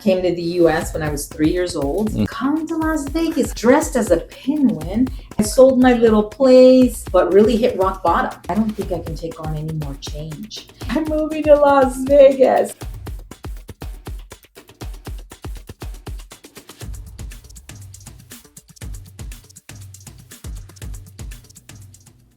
Came to the US when I was 3 years old. Come to Las Vegas dressed as a pinwin. I sold my little place, but really hit rock bottom. I don't think I can take on any more change. I'm moving to Las Vegas.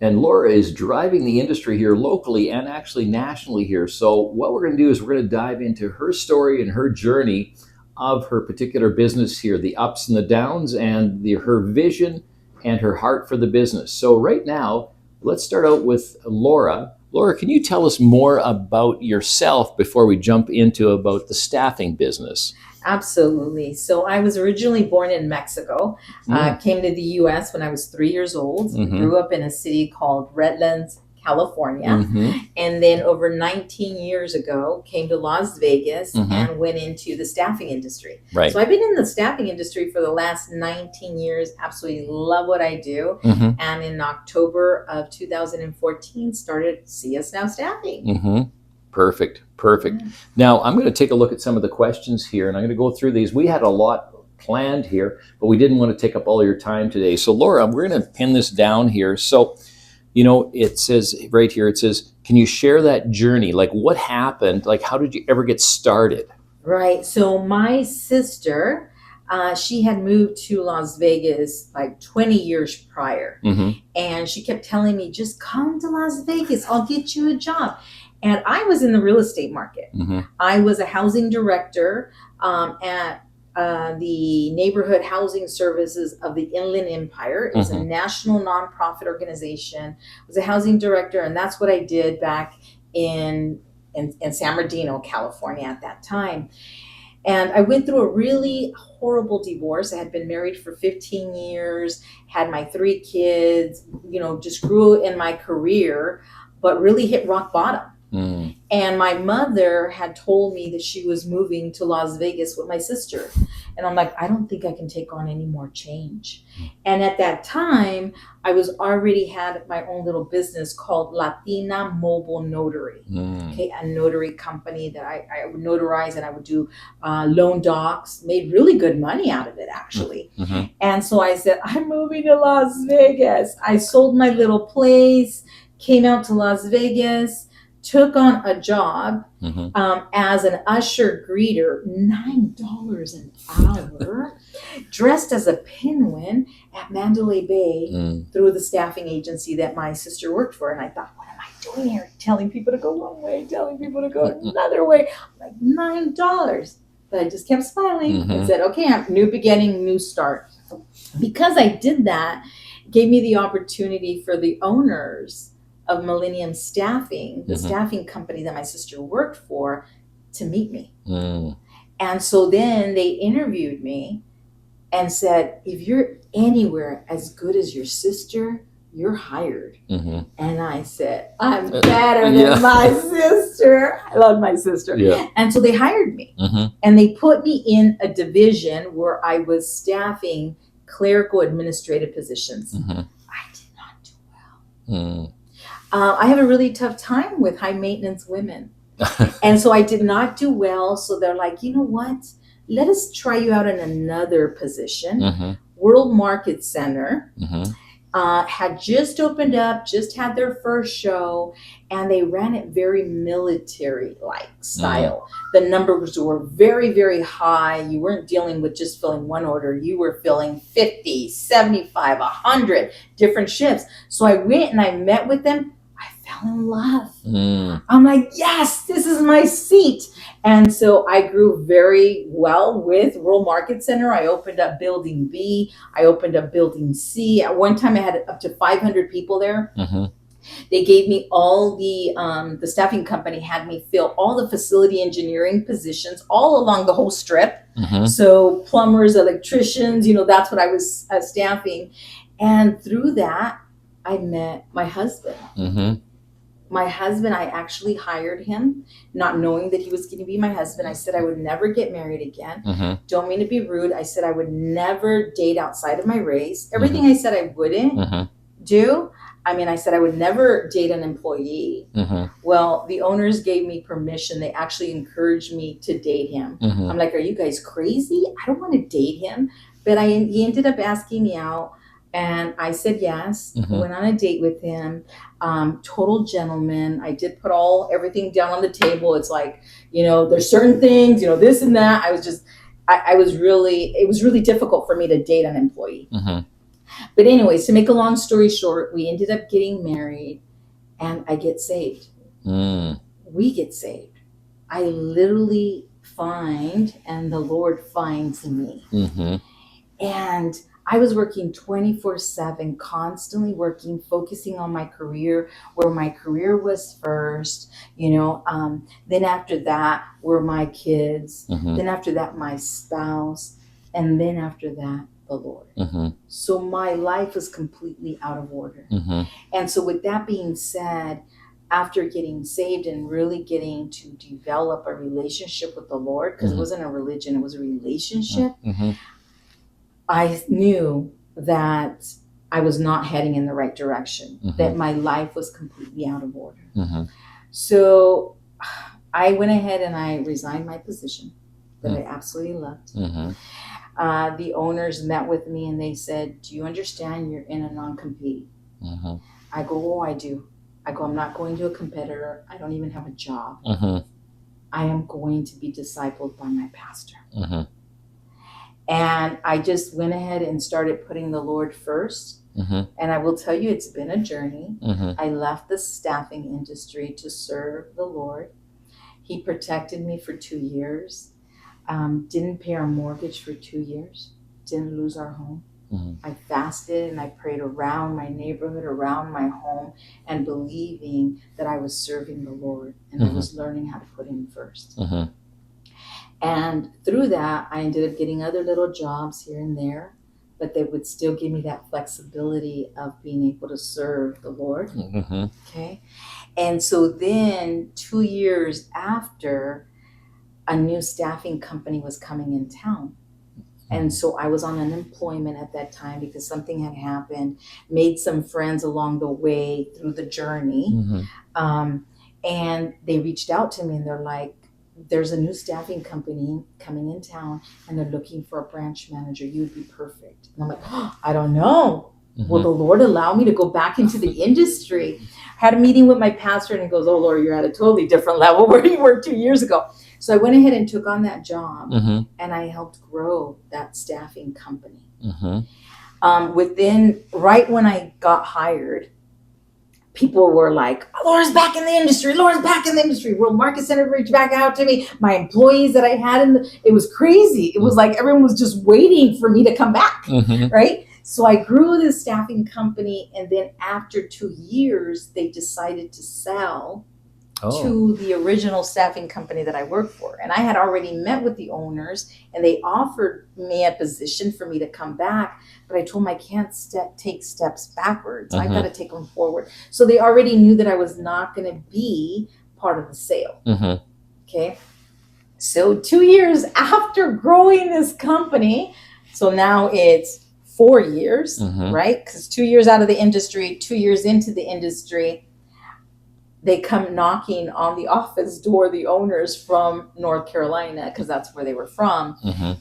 And Laura is driving the industry here locally and actually nationally here. So what we're going to do is we're going to dive into her story and her journey of her particular business here, the ups and the downs, and her vision and her heart for the business. So right now, let's start out with Laura. Laura, can you tell us more about yourself before we jump into about the staffing business? Absolutely. So I was originally born in Mexico, came to the US when I was 3 years old, grew up in a city called Redlands, California. And then over 19 years ago, came to Las Vegas and went into the staffing industry. Right. So I've been in the staffing industry for the last 19 years, absolutely love what I do. And in October of 2014, started CS Now Staffing. Perfect. Now, I'm going to take a look at some of the questions here, and I'm going to go through these. We had a lot planned here, but we didn't want to take up all your time today. So, Laura, we're going to pin this down here. So, it says right here, it says, can you share that journey? Like, what happened? Like, how did you ever get started? Right. So my sister, she had moved to Las Vegas like 20 years prior. And she kept telling me, just come to Las Vegas. I'll get you a job. And I was in the real estate market. I was a housing director at the Neighborhood Housing Services of the Inland Empire. It's a national nonprofit organization. I was a housing director, and that's what I did back in San Bernardino, California at that time. And I went through a really horrible divorce. I had been married for 15 years, had my 3 kids, just grew in my career, but really hit rock bottom. And my mother had told me that she was moving to Las Vegas with my sister. And I'm like, I don't think I can take on any more change. And at that time, I was already had my own little business called Latina Mobile Notary. Okay, a notary company that I would notarize, and I would do loan docs, made really good money out of it, actually. And so I said, I'm moving to Las Vegas. I sold my little place, came out to Las Vegas, took on a job as an usher greeter, $9 an hour, dressed as a pinwin at Mandalay Bay through the staffing agency that my sister worked for. And I thought, what am I doing here? Telling people to go one way, telling people to go another way. Like $9. But I just kept smiling and said, okay, new beginning, new start. Because I did that, it gave me the opportunity for the owners of Millennium Staffing, the staffing company that my sister worked for, to meet me. And so then they interviewed me and said, if you're anywhere as good as your sister, you're hired. And I said, I'm better than my sister. I love my sister. And so they hired me. And they put me in a division where I was staffing clerical administrative positions. I did not do well. I have a really tough time with high maintenance women. And so I did not do well. So they're like, you know what? Let us try you out in another position. World Market Center had just opened up, just had their first show, and they ran it very military-like style. The numbers were very, very high. You weren't dealing with just filling one order. You were filling 50, 75, 100 different shifts. So I went and I met with them. I fell in love. I'm like, yes, this is my seat. And so I grew very well with World Market Center. I opened up Building B. I opened up Building C. At one time, I had up to 500 people there. They gave me all the staffing company had me fill all the facility engineering positions all along the whole strip. So plumbers, electricians, that's what I was staffing. And through that, I met my husband. My husband, I actually hired him, not knowing that he was going to be my husband. I said I would never get married again. Don't mean to be rude. I said I would never date outside of my race. Everything I said I wouldn't do, I mean, I said I would never date an employee. Well, the owners gave me permission. They actually encouraged me to date him. I'm like, are you guys crazy? I don't want to date him. But he ended up asking me out, and I said yes. Went on a date with him. Total gentleman. I did put everything down on the table. It's like, there's certain things, this and that. I was just, it was really difficult for me to date an employee. But anyways, to make a long story short, we ended up getting married, and I get saved. We get saved. I literally find, and the Lord finds me. And I was working 24/7, constantly working, focusing on my career, where my career was first, then after that were my kids, then after that, my spouse, and then after that, the Lord. So my life was completely out of order. And so with that being said, after getting saved and really getting to develop a relationship with the Lord, because it wasn't a religion, it was a relationship, I knew that I was not heading in the right direction, that my life was completely out of order. So I went ahead and I resigned my position that I absolutely loved. The owners met with me and they said, do you understand you're in a non-compete? I go, oh, I do. I go, I'm not going to a competitor. I don't even have a job. I am going to be discipled by my pastor. And I just went ahead and started putting the Lord first. And I will tell you, it's been a journey. I left the staffing industry to serve the Lord. He protected me for 2 years. Didn't pay our mortgage for 2 years. Didn't lose our home. I fasted and I prayed around my neighborhood, around my home, and believing that I was serving the Lord and I was learning how to put Him first. And through that, I ended up getting other little jobs here and there, but they would still give me that flexibility of being able to serve the Lord. Okay. And so then 2 years after, a new staffing company was coming in town. And so I was on unemployment at that time because something had happened, made some friends along the way through the journey. And they reached out to me and they're like, there's a new staffing company coming in town and they're looking for a branch manager. You would be perfect. And I'm like, oh, I don't know. Will the Lord allow me to go back into the industry? I had a meeting with my pastor and he goes, oh, Laura, you're at a totally different level where you were 2 years ago. So I went ahead and took on that job and I helped grow that staffing company. Right when I got hired, people were like, Laura's back in the industry. Laura's back in the industry. World Market Center reached back out to me. My employees that I had it was crazy. It was like everyone was just waiting for me to come back, right? So I grew this staffing company, and then after 2 years, they decided to sell to the original staffing company that I worked for. And I had already met with the owners, and they offered me a position for me to come back. But I told them I can't take steps backwards. I got to take them forward. So they already knew that I was not going to be part of the sale. Okay. So 2 years after growing this company, so now it's 4 years, right? Because 2 years out of the industry, 2 years into the industry, they come knocking on the office door, the owners from North Carolina, because that's where they were from,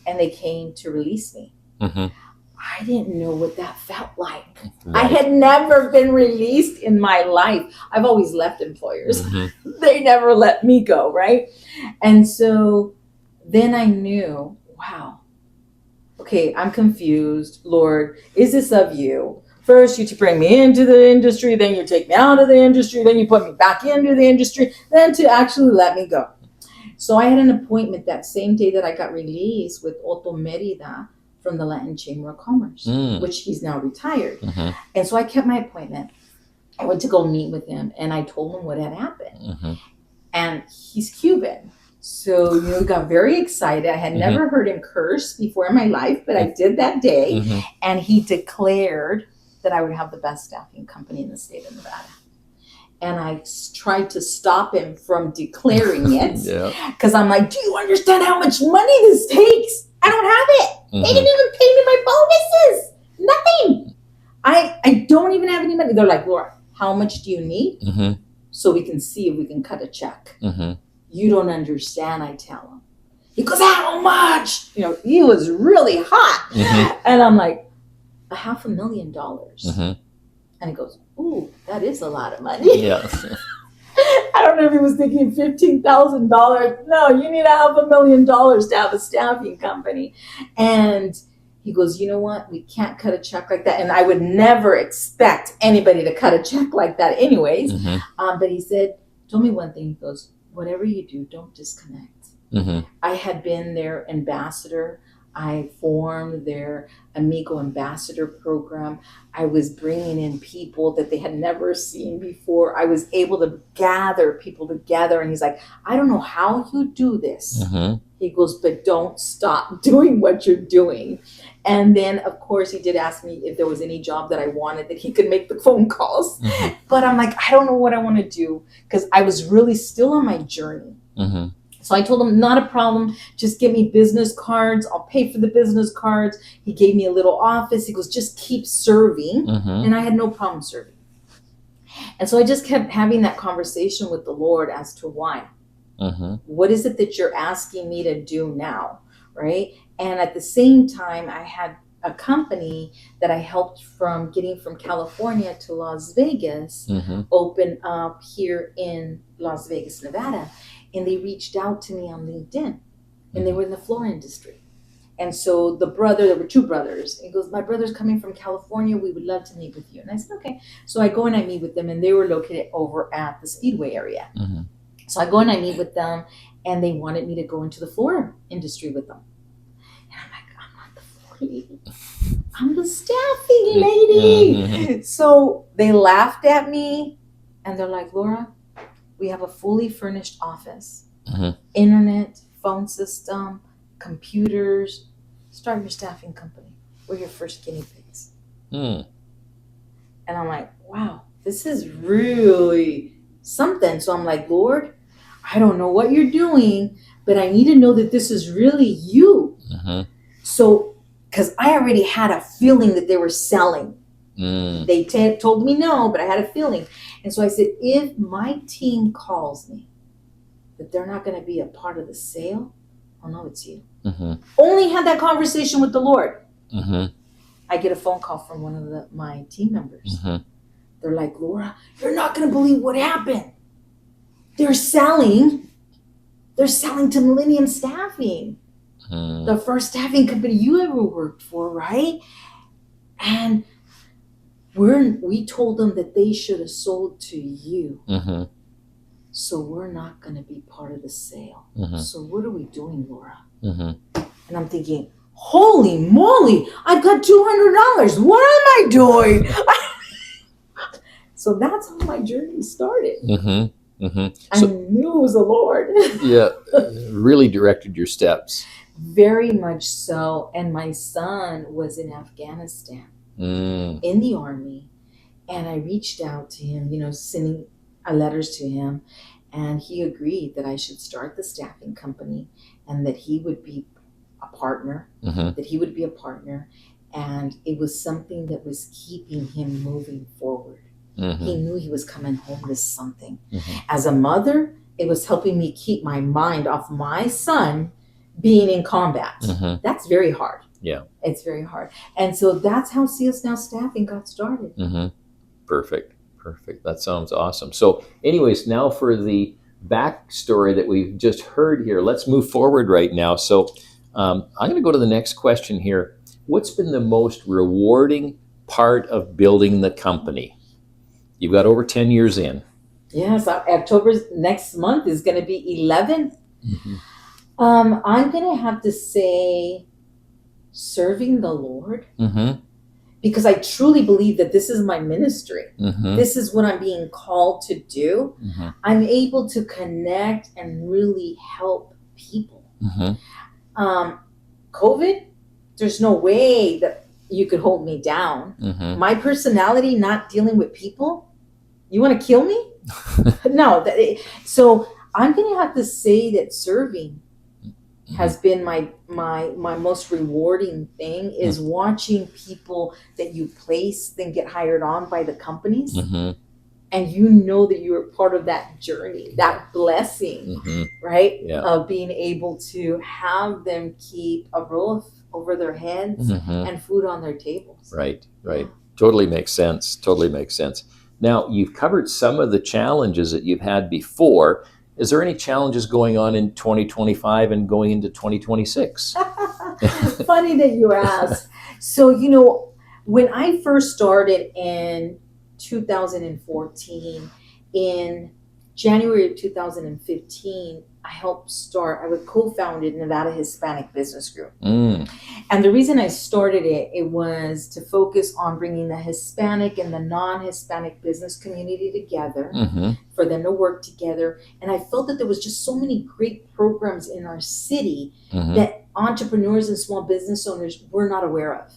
and they came to release me. I didn't know what that felt like. I had never been released in my life. I've always left employers. They never let me go, right? And so then I knew, wow, okay, I'm confused. Lord, is this of you? First, you bring me into the industry, then you take me out of the industry, then you put me back into the industry, then to actually let me go. So I had an appointment that same day that I got released with Otto Merida from the Latin Chamber of Commerce, which he's now retired. And so I kept my appointment. I went to go meet with him, and I told him what had happened. And he's Cuban. So, got very excited. I had never heard him curse before in my life, but I did that day. And he declared that I would have the best staffing company in the state of Nevada. And I tried to stop him from declaring it because I'm like, do you understand how much money this takes? I don't have it. They didn't even pay me my bonuses. Nothing. I don't even have any money. They're like, Laura, how much do you need? Mm-hmm. So we can see if we can cut a check. Mm-hmm. You don't understand, I tell him. He goes, how much? You know, he was really hot. Mm-hmm. And I'm like, $500,000. Mm-hmm. And he goes, ooh, that is a lot of money. Yeah. I don't know if he was thinking $15,000. No, you need $500,000 to have a staffing company. And he goes, you know what? We can't cut a check like that. And I would never expect anybody to cut a check like that anyways. Mm-hmm. But he said, told me one thing. He goes, whatever you do, don't disconnect. Mm-hmm. I had been their ambassador. I formed their Amigo Ambassador program. I was bringing in people that they had never seen before. I was able to gather people together. And he's like, I don't know how you do this. Mm-hmm. He goes, but don't stop doing what you're doing. And then, of course, he did ask me if there was any job that I wanted that he could make the phone calls. Mm-hmm. But I'm like, I don't know what I want to do because I was really still on my journey. Mm-hmm. So I told him, not a problem. Just give me business cards. I'll pay for the business cards. He gave me a little office. He goes, just keep serving. Mm-hmm. And I had no problem serving. And so I just kept having that conversation with the Lord as to why. Mm-hmm. What is it that you're asking me to do now? Right. And at the same time, I had a company that I helped from getting from California to Las Vegas, Mm-hmm. open up here in Las Vegas, Nevada. And they reached out to me on LinkedIn, and they were in the floor industry. And so there were two brothers. He goes, my brother's coming from California. We would love to meet with you. And I said, okay. So I go and I meet with them, and they were located over at the Speedway area. Mm-hmm. So I go and I meet with them, and they wanted me to go into the floor industry with them. And I'm like, I'm not the floor lady. I'm the staffing lady. Mm-hmm. So they laughed at me, and they're like, Laura, we have a fully furnished office, Mm-hmm. internet, phone system, computers. Start your staffing company. We're your first guinea pigs. Mm. And I'm like, wow, this is really something. So I'm like, Lord, I don't know what you're doing, but I need to know that this is really you. Mm-hmm. So, because I already had a feeling that they were selling. Mm. They told me no, but I had a feeling. And so I said, if my team calls me that they're not going to be a part of the sale, oh no, it's you. Mm-hmm. Only had that conversation with the Lord. Mm-hmm. I get a phone call from one of my team members. Mm-hmm. They're like, Laura, you're not going to believe what happened. They're selling to Millennium Staffing, Mm. the first staffing company you ever worked for, right? And we told them that they should have sold to you. Mm-hmm. So we're not going to be part of the sale. Mm-hmm. So what are we doing, Laura? Mm-hmm. And I'm thinking, holy moly, I've got $200. What am I doing? So that's how my journey started. Mm-hmm. Mm-hmm. I knew it was the Lord. Yeah, really directed your steps. Very much so. And my son was in Afghanistan Mm. in the army. And I reached out to him, sending letters to him. And he agreed that I should start the staffing company and that he would be a partner, Mm-hmm. And it was something that was keeping him moving forward. Mm-hmm. He knew he was coming home to something. Mm-hmm. As a mother, it was helping me keep my mind off my son being in combat. Mm-hmm. That's very hard. Yeah. It's very hard. And so that's how See Us Now Staffing got started. Mm-hmm. Perfect. That sounds awesome. So anyways, now for the backstory that we've just heard here, let's move forward right now. So I'm going to go to the next question here. What's been the most rewarding part of building the company? You've got over 10 years in. Yes, October next month is going to be 11. Mm-hmm. I'm going to have to say serving the Lord, Mm-hmm. because I truly believe that this is my ministry. Mm-hmm. This is what I'm being called to do. Mm-hmm. I'm able to connect and really help people. Mm-hmm. COVID, there's no way that you could hold me down. Mm-hmm. My personality, not dealing with people, you want to kill me? No. So I'm going to have to say that serving has been my most rewarding thing, is watching people that you place then get hired on by the companies. Mm-hmm. and you know that you were part of that journey, that blessing, right? Yeah. Of being able to have them keep a roof over their heads and food on their tables. Right. Totally makes sense. Now, you've covered some of the challenges that you've had before. Is there any challenges going on in 2025 and going into 2026? Funny that you ask. So, when I first started in 2014, in January of 2015, I was co-founded Nevada Hispanic Business Group. And the reason I started it was to focus on bringing the Hispanic and the non-Hispanic business community together, for them to work together. And I felt that there was just so many great programs in our city that entrepreneurs and small business owners were not aware of.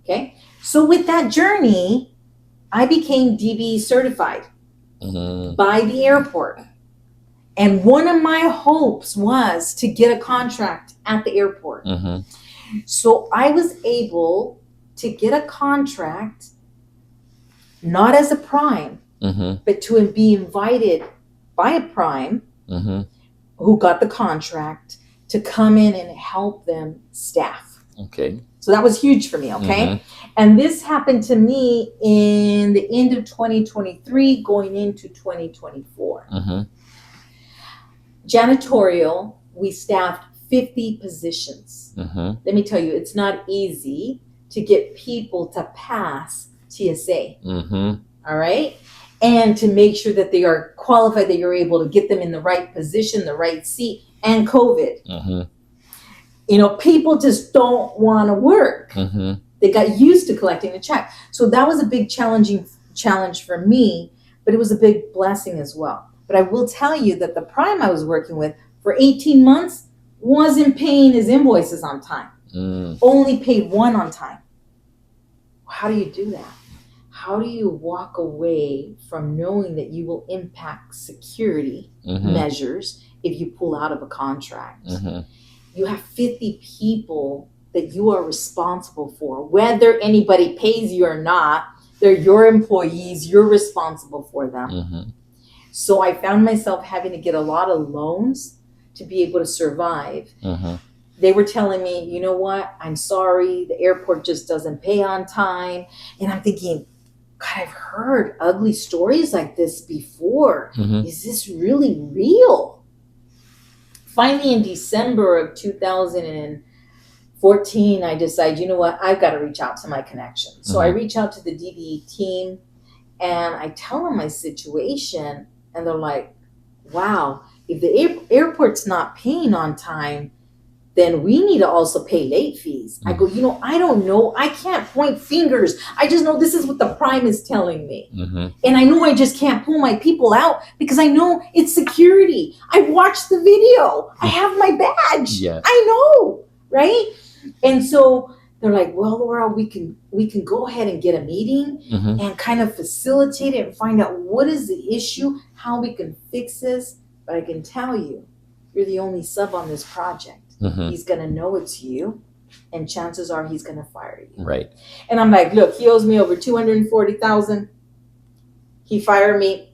Okay. So with that journey, I became DB certified by the airport. And one of my hopes was to get a contract at the airport. So I was able to get a contract, not as a prime, but to be invited by a prime who got the contract to come in and help them staff. Okay. So that was huge for me, okay? And this happened to me in the end of 2023, going into 2024. Janitorial, we staffed 50 positions. Let me tell you, it's not easy to get people to pass TSA. All right? And to make sure that they are qualified, that you're able to get them in the right position, the right seat, and COVID. People just don't want to work. They got used to collecting a check. So that was a big challenge for me, but it was a big blessing as well. But I will tell you that the prime I was working with for 18 months wasn't paying his invoices on time. Only paid one on time. How do you do that? How do you walk away from knowing that you will impact security measures if you pull out of a contract? You have 50 people that you are responsible for. Whether anybody pays you or not, they're your employees, you're responsible for them. So I found myself having to get a lot of loans to be able to survive. They were telling me, you know what, I'm sorry, the airport just doesn't pay on time. And I'm thinking, God, I've heard ugly stories like this before. Is this really real? Finally, in December of 2014, I decided, you know what, I've got to reach out to my connections. So I reach out to the DBE team and I tell them my situation. And they're like, wow, if the airport's not paying on time, then we need to also pay late fees. I go, I don't know. I can't point fingers. I just know this is what the prime is telling me. And I know I just can't pull my people out because I know it's security. I watched the video. I have my badge. I know, right? And so they're like, well, Laura, we can go ahead and get a meeting and kind of facilitate it and find out what is the issue, how we can fix this. But I can tell you, you're the only sub on this project. He's going to know it's you, and chances are he's going to fire you. Right. And I'm like, look, he owes me over $240,000. He fired me.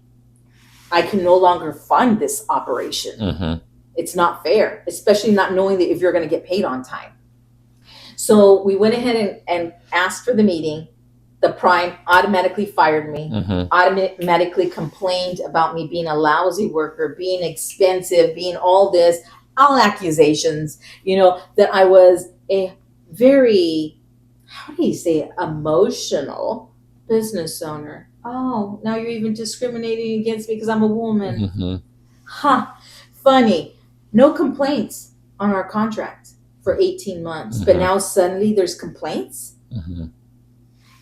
I can no longer fund this operation. It's not fair, especially not knowing that if you're going to get paid on time. So we went ahead and asked for the meeting. The prime automatically fired me, automatically complained about me being a lousy worker, being expensive, being all this. All accusations, that I was a very, how do you say it, emotional business owner. Oh, now you're even discriminating against me because I'm a woman. Funny. No complaints on our contract for 18 months, but now suddenly there's complaints.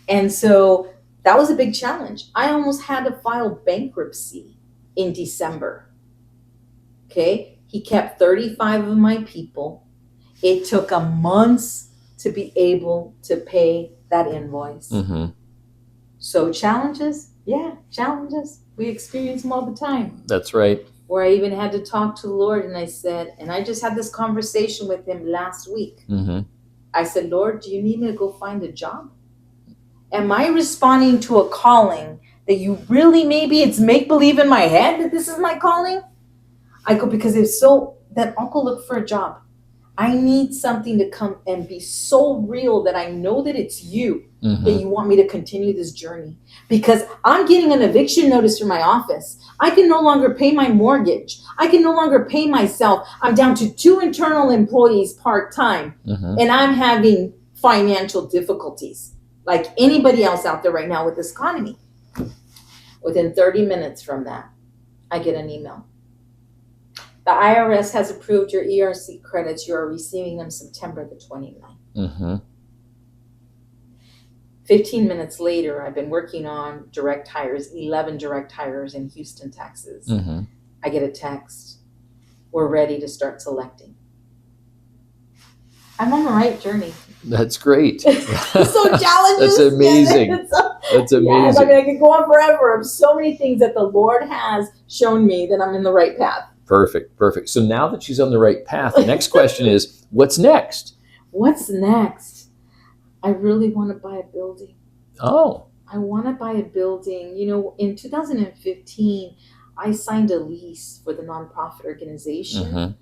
And so that was a big challenge. I almost had to file bankruptcy in December. Okay. He kept 35 of my people. It took a month to be able to pay that invoice. So challenges? Yeah, challenges. We experience them all the time. That's right. Where I even had to talk to the Lord and I said, and I just had this conversation with him last week. I said, Lord, do you need me to go find a job? Am I responding to a calling that you really, maybe it's make-believe in my head that this is my calling? I go, because if so, then I'll go look for a job. I need something to come and be so real that I know that it's you, that you want me to continue this journey. Because I'm getting an eviction notice from my office. I can no longer pay my mortgage. I can no longer pay myself. I'm down to 2 internal employees part-time, and I'm having financial difficulties like anybody else out there right now with this economy. Within 30 minutes from that, I get an email. The IRS has approved your ERC credits. You are receiving them September the 29th. 15 minutes later, I've been working on direct hires, 11 direct hires in Houston, Texas. I get a text. We're ready to start selecting. I'm on the right journey. That's great. So challenges. That's amazing. That's amazing. Yes, I mean, I could go on forever of so many things that the Lord has shown me that I'm in the right path. Perfect. So now that she's on the right path, the next question is, what's next? What's next? I really want to buy a building. Oh. I want to buy a building. You know, in 2015, I signed a lease for the nonprofit organization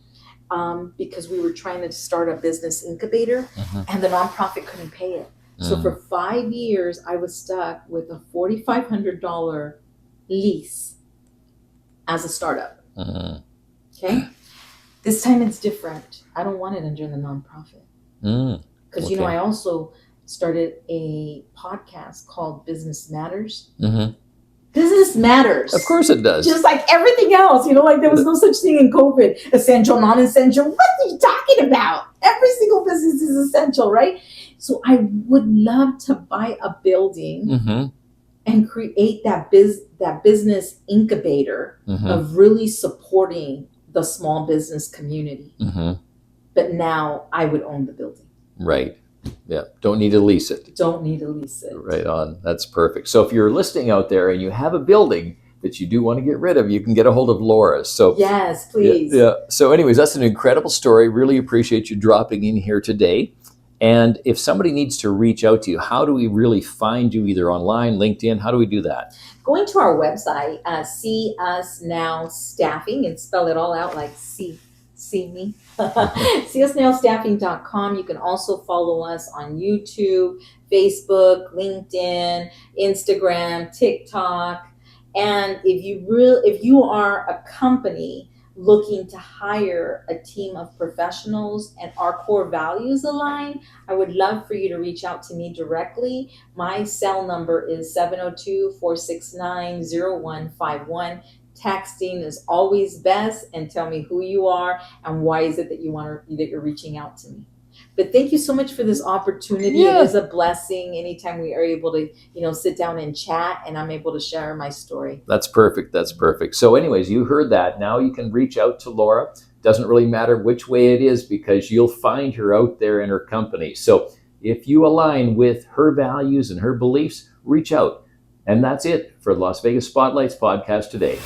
because we were trying to start a business incubator and the nonprofit couldn't pay it. So for 5 years, I was stuck with a $4,500 lease as a startup. Okay. This time it's different. I don't want it under the nonprofit. Because, you know, I also started a podcast called Business Matters. Business matters. Of course it does. Just like everything else, you know, like there was no such thing in COVID. Essential, non-essential. What are you talking about? Every single business is essential, right? So I would love to buy a building and create that business incubator of really supporting the small business community. But now I would own the building. Right. Yeah. Don't need to lease it. Don't need to lease it. Right on. That's perfect. So if you're listening out there and you have a building that you do want to get rid of, you can get a hold of Laura. So yes, please. Yeah. So anyways, that's an incredible story. Really appreciate you dropping in here today. And if somebody needs to reach out to you, how do we really find you, either online, LinkedIn? How do we do that? Going to our website, See Us Now Staffing, and spell it all out like see me. seeusnowstaffing.com. You can also follow us on YouTube, Facebook, LinkedIn, Instagram, TikTok. And if you are a company looking to hire a team of professionals and our core values align, I would love for you to reach out to me directly. My cell number is 702-469-0151. Texting is always best, and tell me who you are and why is it that you're reaching out to me. But thank you so much for this opportunity. Yeah. It is a blessing anytime we are able to, sit down and chat and I'm able to share my story. That's perfect. So anyways, you heard that. Now you can reach out to Laura. Doesn't really matter which way it is because you'll find her out there in her company. So if you align with her values and her beliefs, reach out. And that's it for Las Vegas Spotlights podcast today.